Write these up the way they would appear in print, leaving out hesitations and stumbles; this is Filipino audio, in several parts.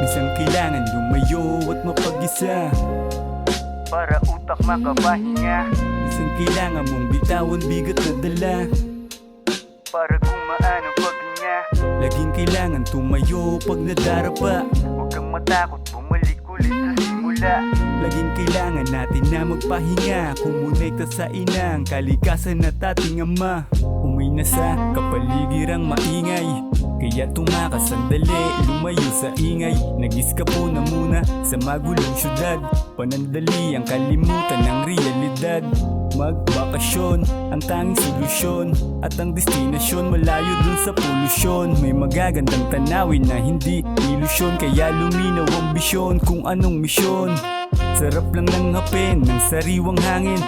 Minsan kailangan lumayo at mapag-isa para utak makapahinga. Minsan kailangan mong bitawan bigat na dala para gumaan ang paghinga. Laging kailangan tumayo pag nadarapa. Huwag kang matakot, bumalik ulit sa simula. Laging kailangan natin na magpahinga, kumonekta sa inang kalikasan at ating ama. Umay na sa kapaligirang maingay, kaya tumakas sandali, lumayo sa ingay. Nag-iskapo na muna sa magulong syudad, panandali ang kalimutan ng realidad. Magbakasyon ang tanging solusyon, at ang destinasyon malayo dun sa polusyon. May magagandang tanawin na hindi ilusyon, kaya luminaw ang bisyon kung anong misyon. Sarap lang ng hapin ng sariwang hangin,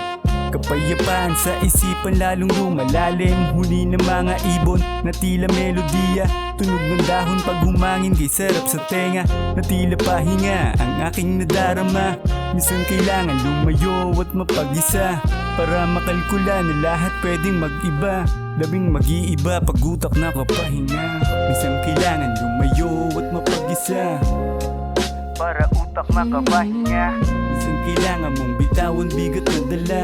kapayapaan sa isipan lalong lumalalim. Huli ng mga ibon na tila melodiya, tunog ng dahon pag humangin kay sarap sa tenga. Na tila pahinga ang aking nadarama. Minsan kailangan lumayo at mapag-isa para makalkula na lahat pwedeng mag-iba. Labing mag-iiba pag utak na kapahinga. Minsan kailangan lumayo at mapag-isa para utak makapahinga. Minsan kailangan mong bitawan bigat na dala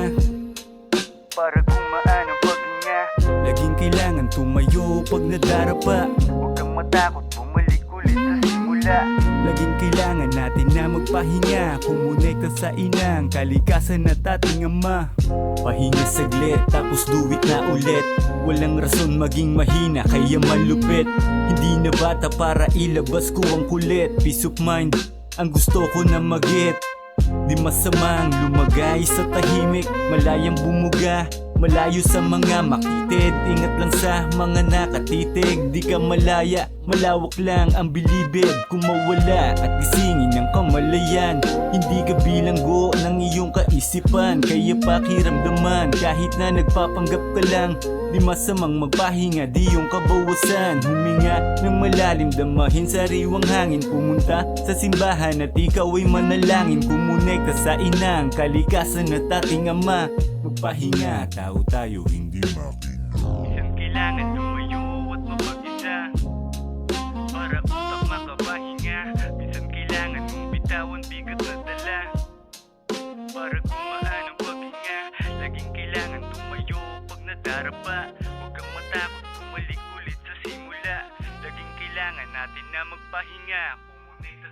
para gumaan ang paghinga. Laging kailangan tumayo pag nadarapa. Huwag kang matakot, bumalik ulit sa simula. Laging kailangan natin na magpahinga, kumonekta sa inang kalikasan at ating ama. Pahinga saglit, tapos do it na ulit. Walang rason maging mahina, kaya malupit. Hindi na bata para ilabas ko ang kulit. Peace of mind ang gusto ko na mag-get. Di masamang lumagay sa tahimik, malayang bumuga, malayo sa mga makitid. Ingat lang sa mga nakatitig, di ka malaya, malawak lang ang bilibid. Kung mawala at gisingin ng kamalayan, hindi ka bilanggo ng iyong kaisipan. Kaya pakiramdaman kahit na nagpapanggap ka lang. Di masamang magpahinga, di yung kabawasan. Huminga ng malalim, damahin sariwang hangin. Pumunta sa simbahan at ikaw ay manalangin. Kumonekta sa inang kalikasan at ating ama. Magpahinga, tao tayo, hindi makina. Minsan kailangan lumayo at mapag-isa para utak makapahinga. Minsan kailangan mong bitawan bigat na dala para gumaan ang paghinga. Laging kailangan tumayo pag nadarapa. Huwag kang matakot, bumalik ulit sa simula. Laging kailangan natin na magpahinga, kumonekta